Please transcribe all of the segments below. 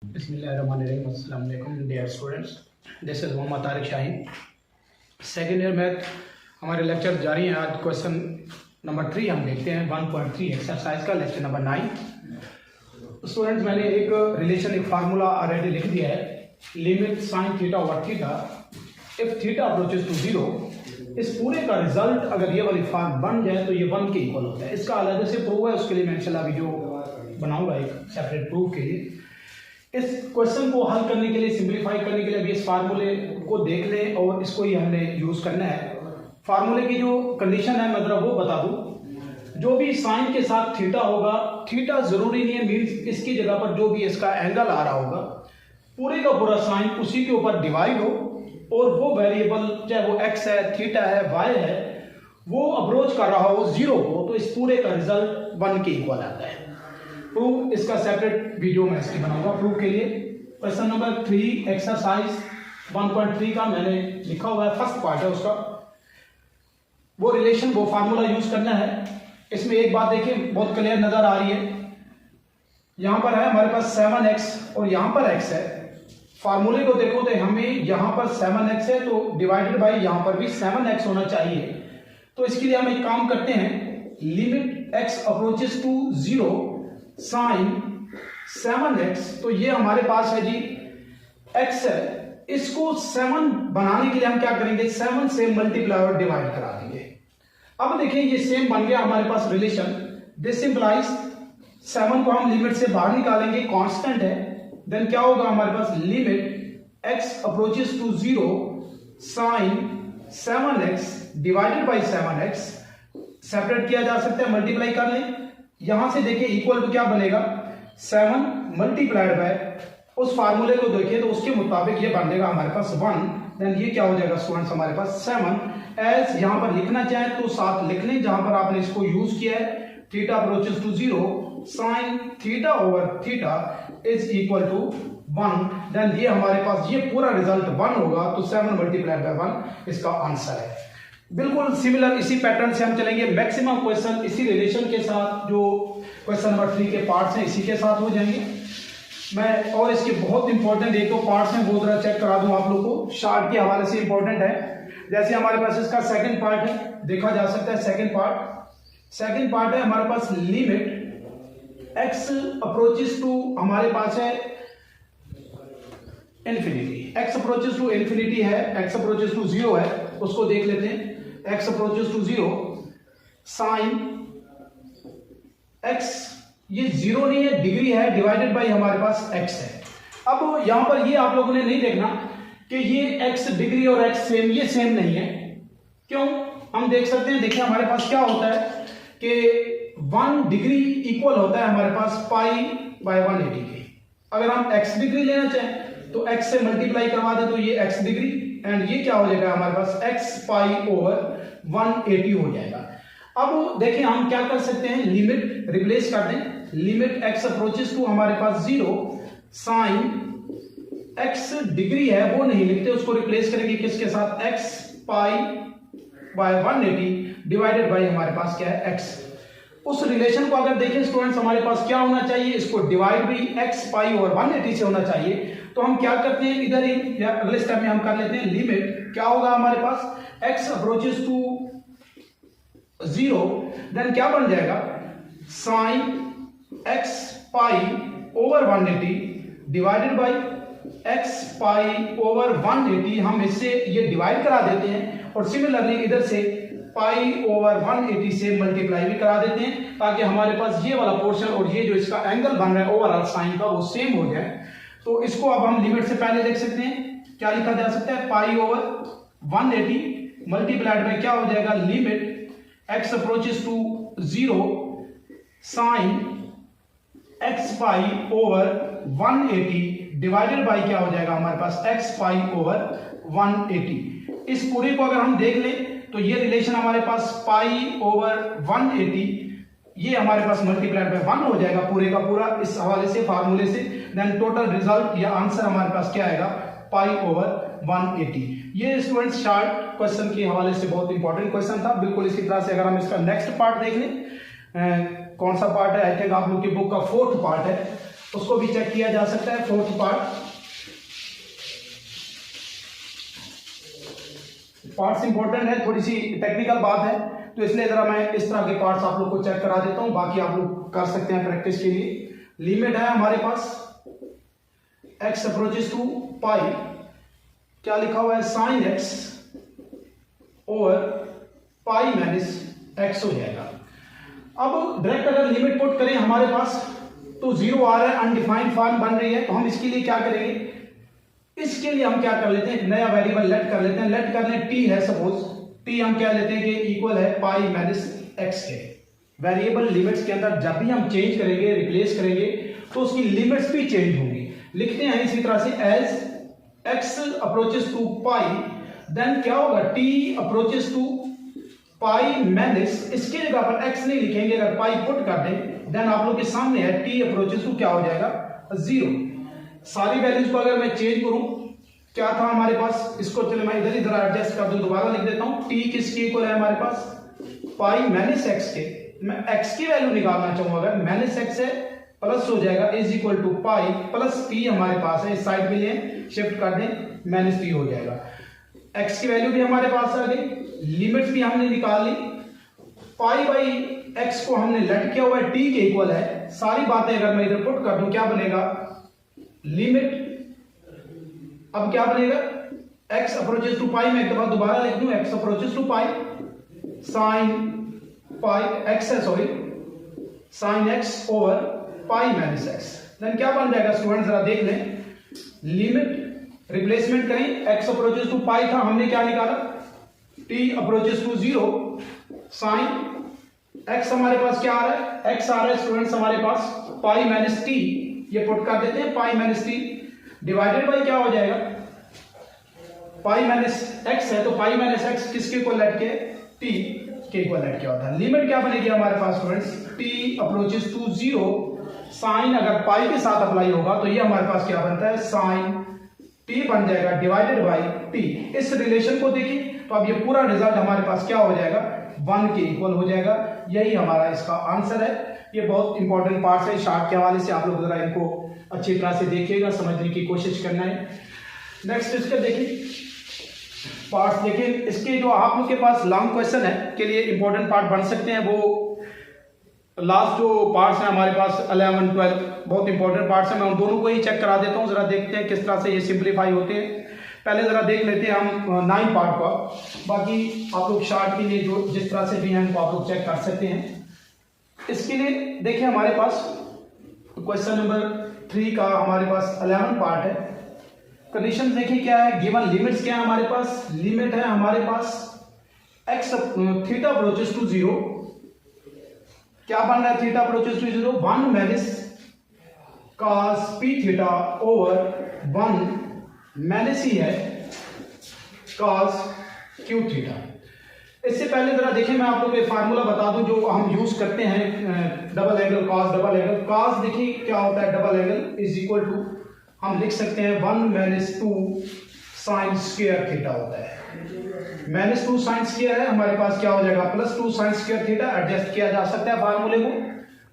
बिस्मिल्लाहिर्रहमानिर्रहीम। अस्सलाम वालेकुम dear students, this is Mohammad Tariq Shaheen, second year math. हमारे लेक्चर जारी हैं। आज क्वेश्चन नंबर 3 हम देखते हैं, 1.3 एक्सरसाइज का लेक्चर नंबर 9। स्टूडेंट्स, मैंने एक रिलेशन, एक फार्मूला ऑलरेडी लिख दिया है। Limit sine theta over theta if theta approaches to 0। इस पूरे का रिजल्ट अगर ये वाली फॉर्म बन जाए तो ये 1 के इक्वल होता है। इसका अलग से प्रूफ है, उसके लिए मैं इंशाल्लाह वीडियो बनाऊंगा एक सेपरेट प्रूफ के लिए। इस क्वेश्चन को हल करने के लिए, सिंप्लीफाई करने के लिए अभी इस फार्मूले को देख लें और इसको ही हमने यूज करना है। फार्मूले की जो कंडीशन है मतलब वो बता दूं। जो भी साइन के साथ थीटा होगा, थीटा जरूरी नहीं है मीन्स इसकी जगह पर जो भी इसका एंगल आ रहा होगा, पूरे का पूरा साइन उसी के ऊपर डिवाइड हो और वो वेरिएबल चाहे वो एक्स है, थीटा है, वाई है, वो अप्रोच कर रहा हो 0 को, तो इस पूरे का रिजल्ट 1 के इक्वल आता है। प्रूफ इसका सेपरेट वीडियो मैं इसकी बनाऊंगा प्रूफ के लिए। क्वेश्चन नंबर 3 एक्सरसाइज 1.3 का मैंने लिखा हुआ है, फर्स्ट पार्ट है उसका। वो रिलेशन, वो फार्मूला यूज करना है। इसमें एक बात देखिए बहुत क्लियर नजर आ रही है। यहां पर है हमारे पास 7x और यहां पर x है। फार्मूले को देखो तो हमें यहां पर 7x है तो डिवाइडेड बाई यहां पर भी 7x होना चाहिए। तो इसके लिए हम एक काम करते हैं, limit x approaches to 0 sine 7x। तो ये हमारे पास है जी x है, इसको 7 बनाने के लिए हम क्या करेंगे, 7 से मल्टीप्लाई और डिवाइड करा देंगे। अब देखिए ये सेम बन गया हमारे पास रिलेशन। दिस इंप्लाइज 7 को हम लिमिट से बाहर निकालेंगे, कांस्टेंट है। देन क्या होगा हमारे पास, limit x approaches to 0 sine 7x divided by 7x। Separate किया जा सकता है, मल्टीप्लाई कर लें। यहां से देखिए इक्वल टू क्या बनेगा, 7 मल्टीप्लाइड बाय, उस फार्मूले को देखिए तो उसके मुताबिक ये बनेगा हमारे पास 1। देन ये क्या हो जाएगा स्टूडेंट्स हमारे पास 7। एज यहां पर लिखना चाहे तो साथ लिख लें जहां पर आपने इसको यूज किया है। Theta approaches to 0 sine theta over theta is equal to 1। Then ये हमारे पास ये पूरा रिजल्ट 1 होगा, तो 7 मल्टीप्लाइड बाय 1 इसका आंसर है। बिल्कुल सिमिलर इसी पैटर्न से हम चलेंगे। मैक्सिमम क्वेश्चन इसी रिलेशन के साथ, जो क्वेश्चन नंबर 3 के पार्ट्स हैं इसी के साथ हो जाएंगे। मैं और इसके बहुत इंपॉर्टेंट एक दो पार्ट्स हैं, वो जरा चेक करा दूं आप लोग को, शार्ट के हवाले से इंपॉर्टेंट है। जैसे हमारे पास इसका सेकंड पार्ट है, देखा जा सकता है सेकंड पार्ट है हमारे पास लिमिट x अप्रोचेस टू, हमारे पास है infinity, x approaches to infinity है, x अप्रोचेस टू 0 है, उसको देख लेते हैं। x approaches to 0 sine x, ये 0 नहीं है, डिग्री है, डिवाइडेड बाई हमारे पास x है। अब यहां पर ये आप लोगों ने नहीं देखना कि ये x डिग्री और x सेम, ये सेम नहीं है। क्यों? हम देख सकते हैं, देखिए हमारे पास क्या होता है कि 1 डिग्री इक्वल होता है हमारे पास पाई बाय 180 के। अगर हम x डिग्री लेना चाहें तो x से मल्टीप्लाई करवा दे तो ये x डिग्री, एंड ये क्या हो जाएगा हमारे पास x पाई ओवर 180 हो जाएगा। अब देखिए हम क्या कर सकते हैं, लिमिट रिप्लेस कर दें। लिमिट x अप्रोचेस टू हमारे पास 0 साइन x डिग्री है वो नहीं लिखते, उसको रिप्लेस करेंगे किसके साथ, x pi by 180 divided by हमारे पास क्या है x। उस रिलेशन को अगर देखें स्टूडेंट्स, हमारे पास क्या होना चाहिए, इसको डिवाइड भी x पाई ओवर 180 से होना चाहिए। तो हम क्या करते हैं, इधर ही या अगले स्टेप में हम कर लेते हैं, लिमिट क्या होगा हमारे पास, x अप्रोचेस टू 0, देन क्या बन जाएगा, sine x pi over 180 divided by x pi over 180। हम इससे ये डिवाइड करा देते हैं और सिमिलरली इधर से पाई ओवर 180 से मल्टीप्लाई भी करा देते हैं, ताकि हमारे पास ये वाला पोर्शन और ये जो इसका एंगल बन रहा है ओवरऑल साइन का वो सेम हो जाए। तो इसको अब हम लिमिट से पहले देख सकते हैं, क्या लिखा जा सकता है, पाई ओवर 180 मल्टीप्लाइड में क्या हो जाएगा, limit x approaches to 0 sine x pi over 180 divided by क्या हो जाएगा हमारे पास x पाई ओवर 180। इस पूरे को अगर हम देख लें तो ये रिलेशन हमारे पास पाई ओवर 180, ये हमारे पास मल्टीप्लाइड बाय 1 हो जाएगा पूरे का पूरा इस हवाले से, फार्मूले से। देन टोटल रिजल्ट या आंसर हमारे पास क्या आएगा, पाई ओवर 180। ये स्टूडेंट्स शार्ट क्वेश्चन के हवाले से बहुत इंपॉर्टेंट क्वेश्चन था। बिल्कुल इसी तरह से अगर हम इसका नेक्स्ट पार्ट देख लें, कौन सा पार्ट है, आई थिंक आप लोग की बुक का 4th पार्ट है, उसको भी चेक किया जा सकता है। फोर्थ पार्ट्स इंपॉर्टेंट है, थोड़ी सी टेक्निकल बात है, तो इसलिए जरा मैं इस तरह के पार्ट्स आप लोग को चेक करा देता हूं, बाकी आप लोग कर सकते हैं प्रैक्टिस के लिए। लिमिट है हमारे पास x अप्रोचेस टू पाई, क्या लिखा हुआ है, sine x over pi minus x हो जाएगा। अब डायरेक्ट अगर लिमिट पुट करें हमारे पास तो 0 आ रहा है, अनडिफाइंड फॉर्म बन रही है, तो हम इसके लिए क्या करेंगे, इसके लिए हम क्या कर लेते हैं, नया वेरिएबल लेट कर लेते हैं। लेट कर लें t है, सपोज t हम क्या लेते हैं कि इक्वल है पाई माइनस x के। वेरिएबल लिमिट्स के अंदर जब भी हम चेंज करेंगे, रिप्लेस करेंगे, तो उसकी लिमिट्स भी चेंज होंगी। लिखते हैं इसी तरह से as x approaches to pi, then क्या होगा, t approaches to pi minus, इसके जगह पर x नहीं लिखेंगे, अगर पाई पुट कर दें देन आप लोग के सामने है t अप्रोचेस टू क्या हो जाएगा, 0। सारी वैल्यूज को अगर मैं चेंज करूं, क्या था हमारे पास, इसको चलो मैं इधर ही जरा एडजस्ट कर दूं, दोबारा लिख देता हूं। t किसके इक्वल है हमारे पास, पाई माइनस x के। मैं x की वैल्यू निकालना चाहूंगा, अगर माइनस x है प्लस हो जाएगा is equal to pi plus t हमारे पास है, इस साइड पे लिए शिफ्ट कर दें, माइनस t हो जाएगा। x की वैल्यू भी हमारे पास आ गई, लिमिट्स भी हमने निकाल ली, पाई बाई x को हमने लेट किया हुआ है, t के इक्वल है। सारी बातें अगर मैं इधर पुट कर दूं, क्या बनेगा, लिमिट, अब क्या बनेगा, x अप्रोचेस टू पाई, मैं एक दफा दोबारा लिख दूं, x approaches to pi sine pi x है, sorry sine x over pi minus x, then क्या बन जाएगा स्टूडेंट, जरा देख लें। लिमिट रिप्लेसमेंट करें, x अप्रोचेस टू पाई था, हमने क्या निकाला, t approaches to 0 sine x, हमारे पास क्या आ रहा है, x आ रहा है स्टूडेंट्स हमारे पास पाई माइनस t, ये पुट कर देते हैं, pi minus t divided by क्या हो जाएगा, पाई माइनस x है, तो पाई माइनस x किसके इक्वल लेट के, t के इक्वल लेट क्या होता है। लिमिट क्या बनेगी हमारे पास students, t approaches to 0 sine, अगर पाई के साथ अप्लाई होगा तो ये हमारे पास क्या बनता है, साइन t बन जाएगा डिवाइडेड बाई t। इस रिलेशन को देखिए तो अब ये पूरा रिजल्ट हमारे पास क्या हो जाएगा, 1 के इक्वल हो जाएगा। यही हमारा इसका आंसर है। ये बहुत इंपॉर्टेंट पार्ट है, शार्ट के हवाले से आप लोग जरा इनको अच्छी तरह से देखिएगा, समझने की कोशिश करना है। नेक्स्ट इसका देखिए पार्ट, देखिए इसके जो आप लोग के पास लॉन्ग क्वेश्चन है के लिए इंपॉर्टेंट पार्ट बन सकते हैं, वो लास्ट जो पार्ट्स हैं हमारे पास 11, 12 बहुत इंपॉर्टेंट पार्ट्स हैं। मैं उन दोनों को ही चेक करा देता हूँ, जरा देखते हैं किस तरह से ये सिंप्लीफाई होते हैं। पहले जरा देख लेते हैं हम 9 पार्ट का, बाकी आप लोग शार्ट के लिए जो जिस तरह से भी हैं उनको आप लोग चेक कर सकते हैं। इसके लिए देखिए हमारे पास क्वेश्चन नंबर 3 का हमारे पास 11 पार्ट है। कंडीशन देखिए क्या है, गिवन लिमिट्स क्या है हमारे पास, लिमिट है हमारे पास x थीटा अप्रोचेस टू 0, क्या बन रहा है, theta approaches to 0 1 minus cos p theta over 1 minus ही है cos q थीटा। इससे पहले जरा देखिए मैं आप लोगों को फार्मूला बता दूं जो हम यूज करते हैं, double angle cos, double angle cos देखिए क्या होता है, double angle is equal to हम लिख सकते हैं 1 माइनस 2 साइन स्क्वायर थीटा होता है। माइनस 2 साइन स्क्वायर है, हमारे पास क्या हो जाएगा, plus 2 sine square theta, adjust किया जा सकता है फार्मूले को,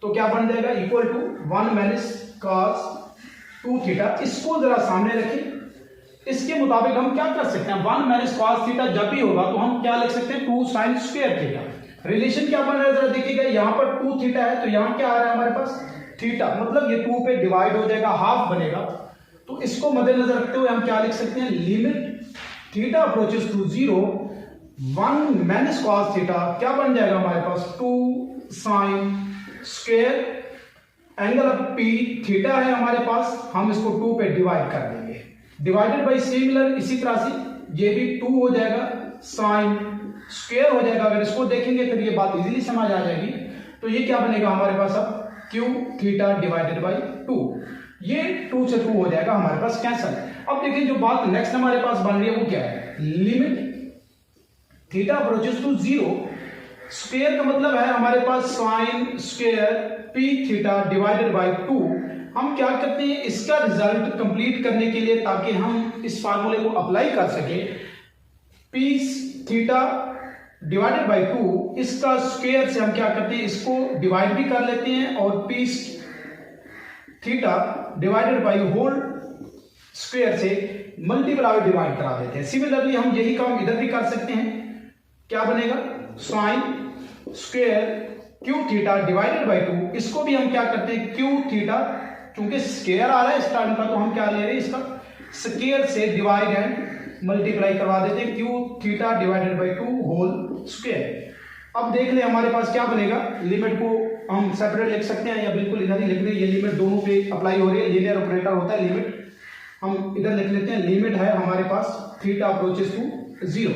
तो क्या बन जाएगा, equal to 1 minus cos 2 theta. इसको जरा सामने रखें, इसके मुताबिक हम क्या कर सकते हैं, 1 माइनस cos थीटा जब भी होगा तो हम क्या लिख सकते हैं, 2 साइन स्क्वायर थीटा। रिलेशन क्या बन रहा है जरा देखिएगा, यहां पर 2 थीटा है तो यहां क्या आ रहा है हमारे पास थीटा, मतलब ये 2 पे डिवाइड हो जाएगा, हाफ बनेगा। तो इसको मद्देनजर रखते हुए हम क्या लिख सकते हैं, limit theta approaches to 0 1 minus cos theta क्या बन जाएगा हमारे पास, 2 sine square, angle of p theta है हमारे पास, हम इसको 2 पे डिवाइड कर देंगे, डिवाइडेड बाई सिमिलर, इसी तरह से ये भी 2 हो जाएगा, साइन स्क्वायर हो जाएगा। अगर इसको देखेंगे फिर ये बात इजीली समझ आ जाएगी। तो ये क्या बनेगा हमारे पास, अब q थीटा डिवाइडेड बाई 2, ये 2 से 2 हो जाएगा हमारे पास कैंसल। अब देखिए जो बात नेक्स्ट हमारे पास बन रही है वो क्या है, limit theta approaches to 0 square का मतलब है हमारे पास sine square p theta divided by 2। हम क्या करते हैं, इसका रिजल्ट कंप्लीट करने के लिए, ताकि हम इस फार्मूले को अप्लाई कर सके, p थीटा डिवाइडेड बाई 2 इसका स्क्वायर से हम क्या करते हैं, इसको डिवाइड भी कर लेते हैं और p theta divided by whole square से मल्टीप्लाई डिवाइड करा देते हैं। सिमिलरली हम यही काम इधर भी कर सकते हैं। क्या बनेगा, sine square Q theta divided by 2, इसको भी हम क्या करते हैं, क्यू थीटा, क्योंकि स्क्वायर आ रहा है स्टार्टिंग का, तो हम क्या ले रहे हैं, इसका स्क्वायर से डिवाइड एंड मल्टीप्लाई करवा देते हैं, क्यू theta divided by 2 whole square. अब देख ले हमारे पास क्या बनेगा, लिमिट को हम सेपरेट लिख सकते हैं या बिल्कुल इधर ही लिख रहे हैं, ये लिमिट दोनों पे अप्लाई हो रही है, लीनियर ऑपरेटर होता है लिमिट, हम इधर लिख लेते हैं, लिमिट है हमारे पास थीटा अप्रोचेस टू 0।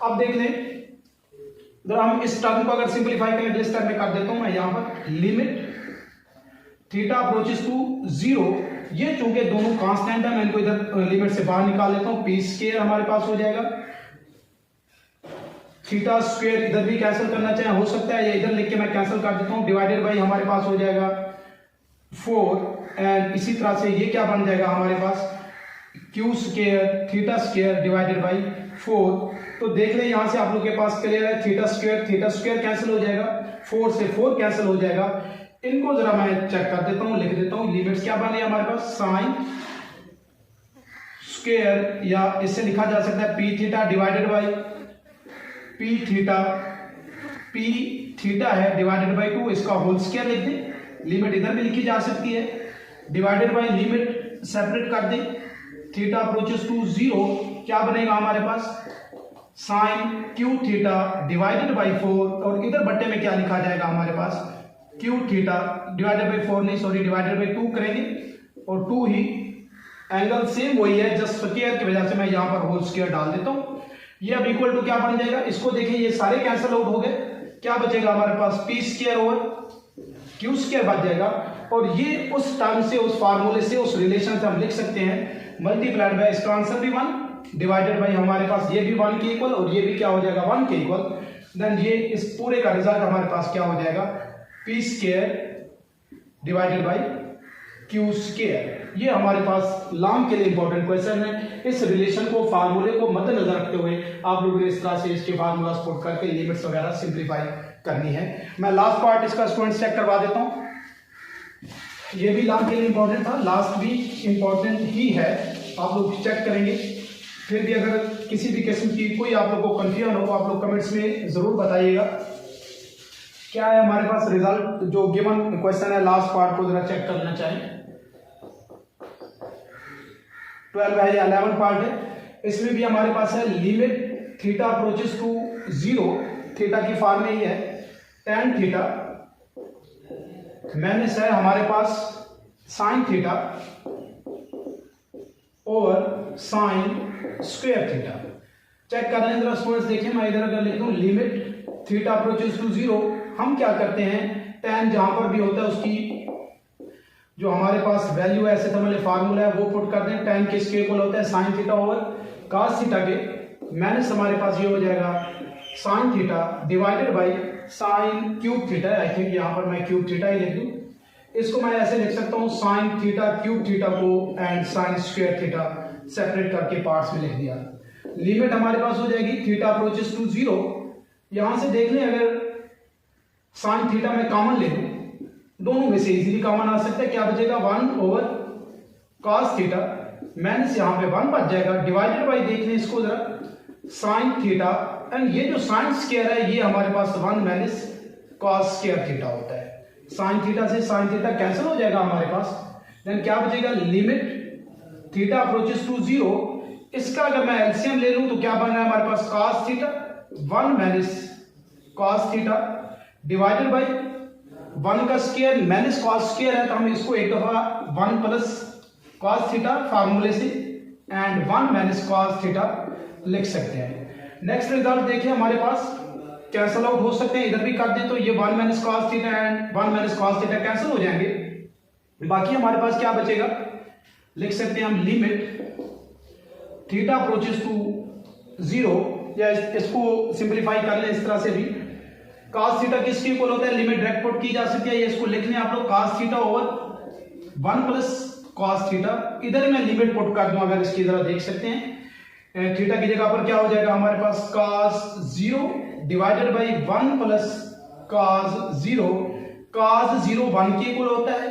अब देख लें, अगर हम इस टर्म को अगर सिंपलीफाई करें तो इस टर्म में कर देता हूं मैं यहां पर, लिमिट थीटा अप्रोचेस टू 0, ये चूंकि दोनों कांस्टेंट है मैं इनको इधर लिमिट से बाहर निकाल लेता हूं, पी स्क्वायर हमारे पास हो जाएगा, थीटा स्क्वायर इधर भी कैंसिल करना चाहे हो सकता है, या इधर लिख के मैं कैंसिल कर देता हूं, डिवाइडेड बाई हमारे पास हो जाएगा 4, एंड इसी तरह से ये क्या बन जाएगा हमारे पास, Q square theta square divided by 4। तो देख ले यहां से आप लोग के पास क्लियर है, थीटा स्क्वायर कैंसिल हो जाएगा, 4 से 4 कैंसिल हो जाएगा। इनको जरा मैं चेक कर देता हूं, लिख देता हूं, लिमिट्स क्या बने हमारे पास, साइन स्क्वायर, या इससे लिखा जा सकता है P theta divided by P theta है डिवाइडेड बाई 2, इसका होल स्क्वायर लिख दें, लिमिट इधर भी लिखी जा सकती है, डिवाइडेड बाई लिमिट सेपरेट कर दें, थीटा अप्रोचेस टू 0, क्या बनेगा हमारे पास, sine Q theta divided by 4, और इधर बट्टे में क्या लिखा जाएगा हमारे पास, क्यू थीटा डिवाइडेड बाई 4 नहीं सॉरी डिवाइडेड बाई 2 करेंगे, और 2 ही एंगल सेम वही है, जस्ट स्क्वायर की वजह से मैं यहां पर होल स्क्वायर डाल देता हूं। ये अब इक्वल टू क्या बन जाएगा, इसको देखें ये सारे कैंसिल आउट हो गए, क्या बचेगा हमारे पास, P square over Q square बच जाएगा, और ये उस टर्म से, उस फार्मूले से, उस रिलेशन से हम लिख सकते हैं मल्टीप्लाइड बाय, इसका आंसर भी 1 डिवाइडेड बाय हमारे पास ये भी 1 के इक्वल, और ये भी क्या हो जाएगा 1 के इक्वल, देन ये इस पूरे का रिजल्ट हमारे पास क्या हो जाएगा, P square divided by Q square. ये हमारे पास लॉन्ग के लिए इंपॉर्टेंट क्वेश्चन है। इस रिलेशन को, फार्मूले को मद्देनजर रखते हुए आप लोगों ने इस तरह से इसके फार्मूला पुट करके लिमिट्स वगैरह सिंप्लीफाई करनी है। मैं लास्ट पार्ट इसका स्टूडेंट्स चेक करवा देता हूं, ये भी लॉन्ग के लिए इंपॉर्टेंट था, लास्ट भी इंपॉर्टेंट ही है, आप लोग चेक करेंगे। फिर भी अगर किसी भी किस्म की कोई आप लोग को कंफ्यूजन हो तो आप लोग कमेंट्स में जरूर बताइएगा। क्या है हमारे पास रिजल्ट, जो गिवन क्वेश्चन है लास्ट पार्ट को जरा चेक करना चाहें। 12 है या 11 पार्ट है, इसमें भी हमारे पास है limit theta approaches to 0, theta की फॉर्म में ही है tan थीटा माइनस है हमारे पास साइन थीटा और साइन स्क्वायर थीटा। चेक कर लें जरा स्टूडेंट्स, देखिए मैं इधर अगर लिख दूं लिमिट थीटा अप्रोचेस टू 0, हम क्या करते हैं, tan जहां पर भी होता है उसकी जो हमारे पास वैल्यू है, ऐसे तो मैंने फार्मूला है वो पुट कर दें, tan किसके इक्वल होता है, sign theta over cos theta के, माइनस हमारे पास ये हो जाएगा sine theta divided by sine cube theta, I think यहाँ पर मैं क्यूब थीटा ही लिख दूं, इसको मैं ऐसे लिख सकता हूँ साइन थीटा क्यूब थीटा को and sign square theta separate करके पार्ट्स में लिख दिया। लिमिट हमारे पास हो जाएगी थीटा अप्रोचेस टू 0, यहां से देख लें अगर साइन थीटा में कॉमन ले लूं, दोनों में से इजीली कॉमन आ सकता है, क्या बचेगा 1 ओवर cos थीटा माइनस यहां पे 1 बच जाएगा, डिवाइडेड बाई देख लें इसको जरा साइन थीटा, एंड ये जो साइन स्क्वायर है ये हमारे पास 1 माइनस cos स्क्वायर थीटा होता है, साइन थीटा से साइन थीटा कैंसिल हो जाएगा हमारे पास, देन क्या बचेगा लिमिट थीटा अप्रोचेस टू 0, इसका अगर मैं एलसीएम ले लूं तो क्या बन रहा है हमारे पास cos theta 1 minus cos theta divided by 1 का स्क्वायर माइनस cos स्क्वायर है, तो हम इसको एक दफा 1 प्लस cos थीटा फार्मूले से एंड 1 माइनस cos थीटा लिख सकते हैं। नेक्स्ट रिजल्ट देखिए हमारे पास कैंसिल आउट हो सकते हैं, इधर भी कर दें तो ये 1 minus cos theta and 1 minus cos theta cancel हो जाएंगे, बाकी हमारे पास क्या बचेगा, लिख सकते हैं हम लिमिट थीटा अप्रोचेस टू 0, या इसको सिंपलीफाई कर लें इस तरह से भी, cos थीटा किसके इक्वल होता है, लिमिट डायरेक्ट पुट की जा सकती है, ये इसको लिख लें आप लोग cos theta over 1 plus cos theta, इधर मैं लिमिट पुट कर दूं अगर इसकी जरा देख सकते हैं, थीटा की जगह पर क्या हो जाएगा हमारे पास cos 0 divided by 1 plus cos 0, cos 0 1 के इक्वल होता है,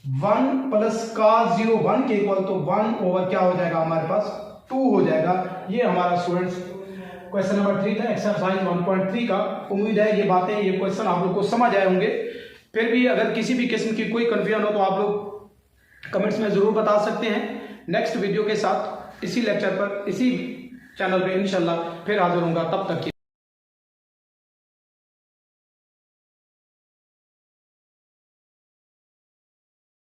1 प्लस cos 0 1 के इक्वल, तो 1 ओवर क्या हो जाएगा हमारे पास 2 हो जाएगा। ये हमारा स्टूडेंट्स क्वेश्चन नंबर 3 था एक्सरसाइज 1.3 का। उम्मीद है ये बातें, ये क्वेश्चन आप लोग को समझ आए होंगे। फिर भी अगर किसी भी किस्म की कोई कंफ्यूजन हो तो आप लोग कमेंट्स में ज़रूर बता सकते हैं। नेक्स्ट वीडियो के साथ इसी लेक्चर पर, इसी चैनल पे इंशाल्लाह फिर हाजिर होऊंगा। तब तक